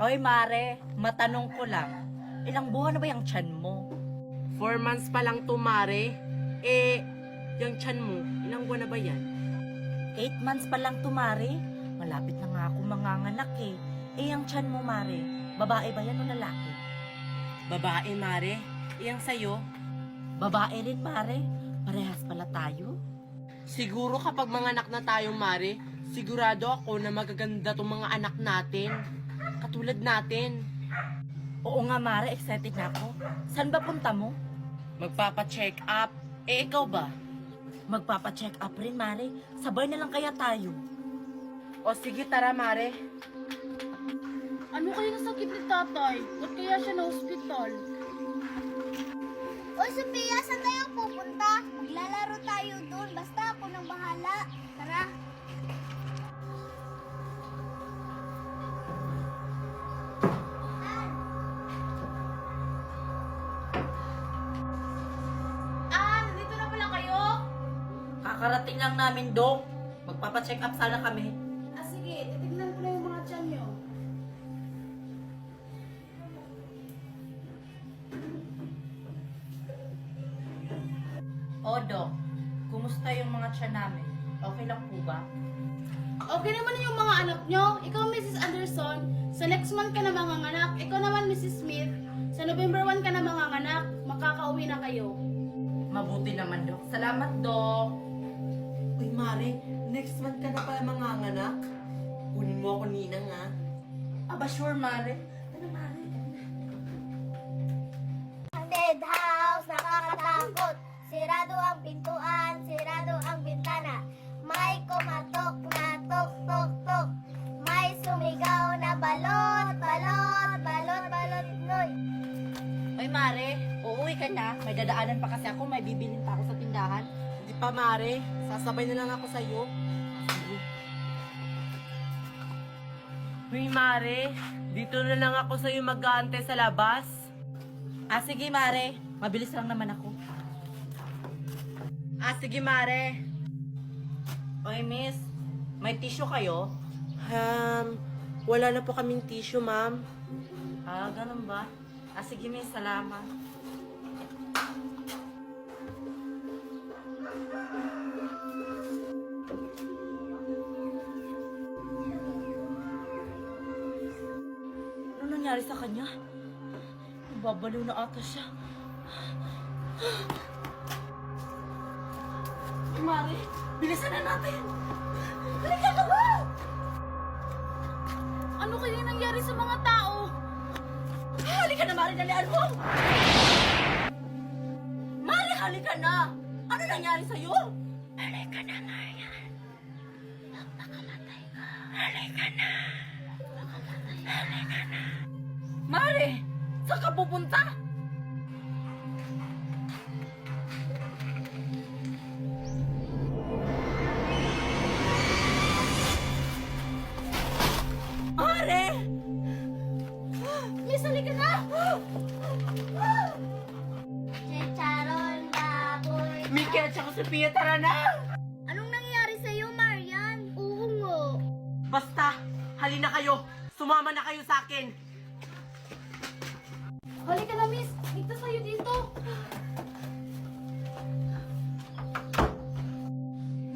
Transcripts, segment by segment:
Oy, Mare, matanong ko lang. Ilang buwan na ba yung tiyan mo? 4 months pa lang to, Mare. Yung tiyan mo, ilang buwan na ba yan? 8 months pa lang to, Mare. Malapit na nga ako manganganak eh. Yung tiyan mo, Mare, babae ba yan o lalaki? Babae, Mare. Iyang sayo. Babae rin, Mare. Parehas pala tayo. Siguro kapag manganak na tayo, Mare, sigurado ako na magaganda tong mga anak natin. Katulad natin. Oo nga, Mare, excited na ako. Saan ba punta mo? Magpapa-check up. Ikaw ba? Magpapa-check up rin, Mare. Sabay na lang kaya tayo. O sige, tara, Mare. Ano kaya nasakit ni tatay? Ba't kaya siya na hospital? Oy, Sophia, saan tayo pupunta? Maglalaro tayo doon. Basta ako nang bahala. Tara. Nandito na pala kayo? Kakarating lang namin, Dok. Magpapa-check up sana kami. Sige, titignan ko na yung mga tiyan nyo. O, Dok. Kumusta yung mga tiyan namin? Okay lang po ba? Okay naman yung mga anak nyo. Ikaw, Mrs. Anderson, sa next month ka na manganganak. Ikaw naman, Mrs. Smith, sa November 1 ka na manganganak. Makakauwi na kayo. Mabuti naman, Dok. Salamat, Dok. Uy, Mare, next month ka na pala manganganak. Kunin mo ako, Ninang, ha? Aba, sure, Mare. Ano, Mare? Haunted house, nakakatakot. Sirado ang pintuan, sirado ang bintana. May kumatok na tok, tok, tok. May sumigaw na balot, balot, balot, balot, noy. Oy, Mare, uuwi ka na. May dadaanan pa kasi ako. May bibilin pa ako sa tindahan. Hindi pa, Mare. Sasabay na lang ako sa'yo. Uy, Mare. Dito na lang ako sa'yo mag-aantay sa labas. Sige, Mare. Mabilis lang naman ako. Sige, Mare. Oy, Miss. May tissue kayo? Wala na po kaming tissue, ma'am. Ganun ba? Sige, Miss. Salamat. Ano nangyari sa kanya? Babaliw na ata siya. Mari, bilisan na natin! Halika ka ba? Ano kaya yung nangyari sa mga tao? Halika na, Mari, dalian mo! Mari, halika na! Ano nangyari sa'yo? Halika na, Marian. Magpakamatay ka. Halika na. Halika na. Mari, saan ka pupunta? Mari! Miss, halika na! Chicharon, baboy. Miki at saka Sophia, tara na! Anong nangyari sa'yo, Marian? Oo nga. Basta, halina kayo. Sumama na kayo sa akin. Halika na, Miss. Ligtas tayo dito.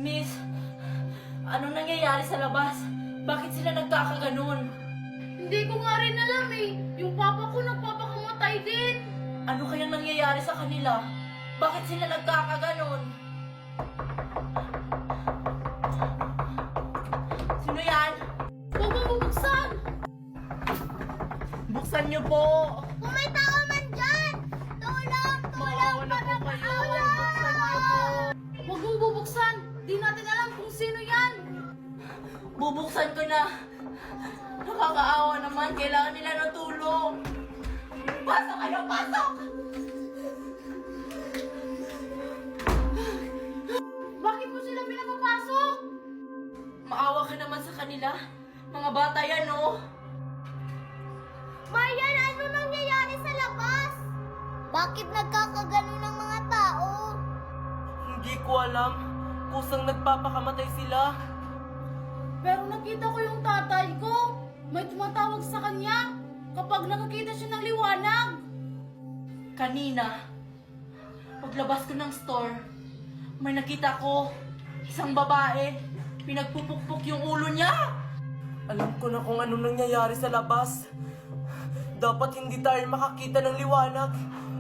Miss, anong nangyayari sa labas? Bakit sila nagkakaganon? Hindi ko nga rin alam eh. Yung papa ko nagpapakamatay din. Ano kayang nangyayari sa kanila? Bakit sila nagkakaganon? Sino yan? Huwag mo bubuksan. Buksan niyo po. Kung may tao man dyan! Tulong! Tulong! Maawa na po kayo. Tulong! Buksan niyo po. Huwag mo bubuksan. Di natin alam kung sino yan. Bubuksan ko na. Nakakaawa naman. Kailangan nila ng tulong. Pasok kayo! Pasok! Bakit mo sila pinapapasok? Maawa ka naman sa kanila. Mga bata yan, oh. Marian, ano nangyayari sa labas? Bakit nagkakaganon ng mga tao? Hindi ko alam. Kusang nagpapakamatay sila. Pero nakita ko yung tatay ko. May tumatawag sa kanya kapag nakakita siya ng liwanag. Kanina, paglabas ko ng store, may nakita ko isang babae. Pinagpupukpok yung ulo niya. Alam ko na kung anong nangyayari sa labas. Dapat hindi tayo makakita ng liwanag.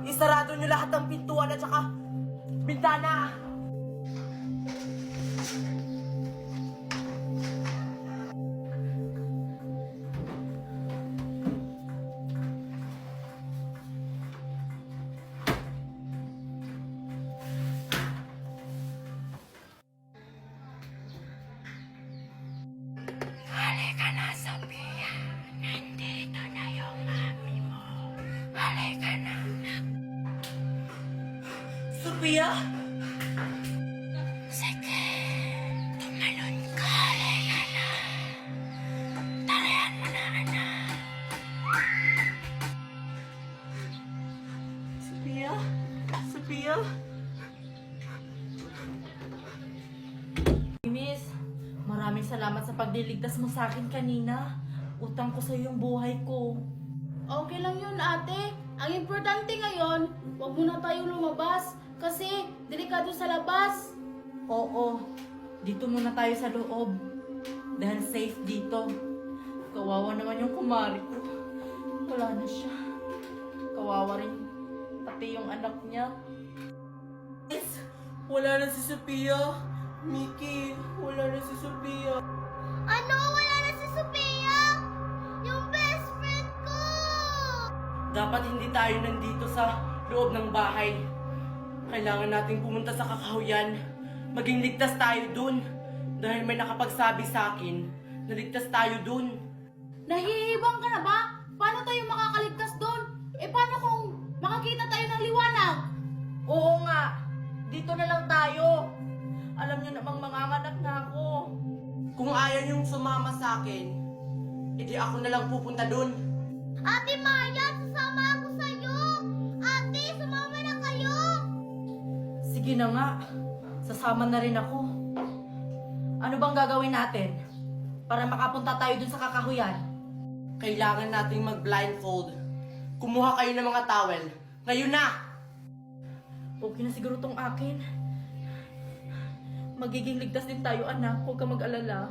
Isarado niyo lahat ng pintuan at saka bintana. Halika na, Sophia. Nandito na yung mami mo. Halika na. Sophia? Sige, tumalon ka. Halika na. Tarayan mo na, anak. Sophia? Sophia? Miss, maraming salamat sa pagliligtas mo sa akin kanina. Utang ko sa yung buhay ko. Okay lang yun, ate. Ang importante ngayon, huwag muna tayo lumabas kasi delikado sa labas. Oo, dito muna tayo sa loob. Dahil safe dito. Kawawa naman yung kumari ko. Wala na siya. Kawawa rin pati yung anak niya. Miss, wala na si Sophia. Mickey, wala na si Sophia. Ano? Wala na si Sophia? Yung best friend ko! Dapat hindi tayo nandito sa loob ng bahay. Kailangan nating pumunta sa kakahuyan. Maging ligtas tayo dun. Dahil may nakapagsabi sa akin na ligtas tayo dun. Nahihibang ka na ba? Paano tayo makakaligtas doon? Eh paano kung makakita tayo ng liwanag? Oo nga, dito na lang tayo. Alam niyo namang manganganak na ako. Kung ayaw niyong sumama sa akin, edi ako na lang pupunta dun. Ate Maya, sasama ako sa'yo! Ate, sumama na kayo! Sige na nga, sasama na rin ako. Ano bang gagawin natin para makapunta tayo dun sa kakahuyan? Kailangan nating mag-blindfold. Kumuha kayo ng mga towel. Ngayon na! Okay na siguro tong akin. Magiging ligtas din tayo, anak. Huwag ka mag-alala.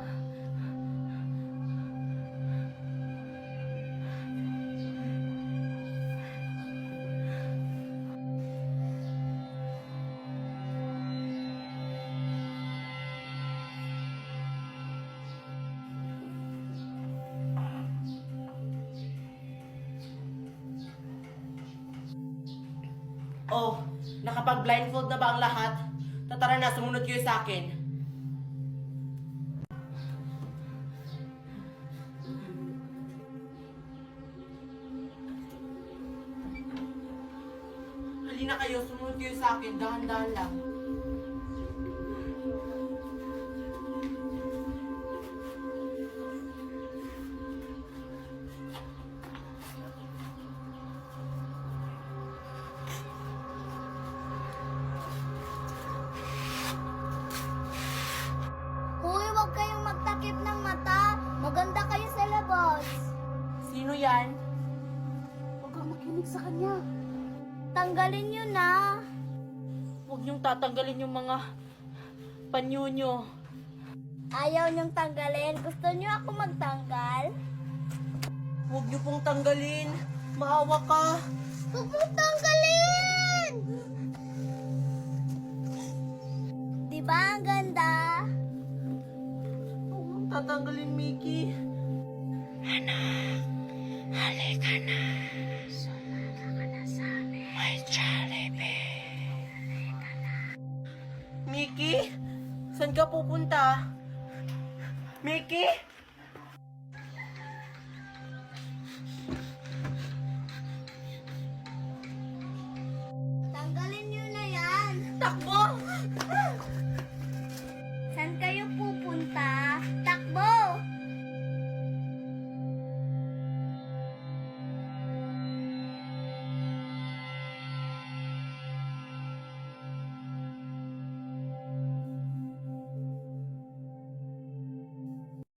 Oh, nakapag-blindfold na ba ang lahat? Tara na, sumunod kayo sa akin. Halina kayo, sumunod kayo sa akin. Dahan-dahan lang. Hoy, huwag kayong magtakip ng mata. Maganda kayo sa labas. Sino yan? Huwag kang makinig sa kanya. Tanggalin nyo na. Huwag niyong tatanggalin yung mga panyo nyo. Ayaw nyong tanggalin. Gusto nyo ako magtanggal? Huwag niyo pong tanggalin. Maawa ka. Huwag mong tanggalin! Di ba ang ganda? Huwag mong tatanggalin, Mickey. Halika na. Sumama ka na sa amin. May Jollibee. Mickey? Saan ka pupunta? Mickey?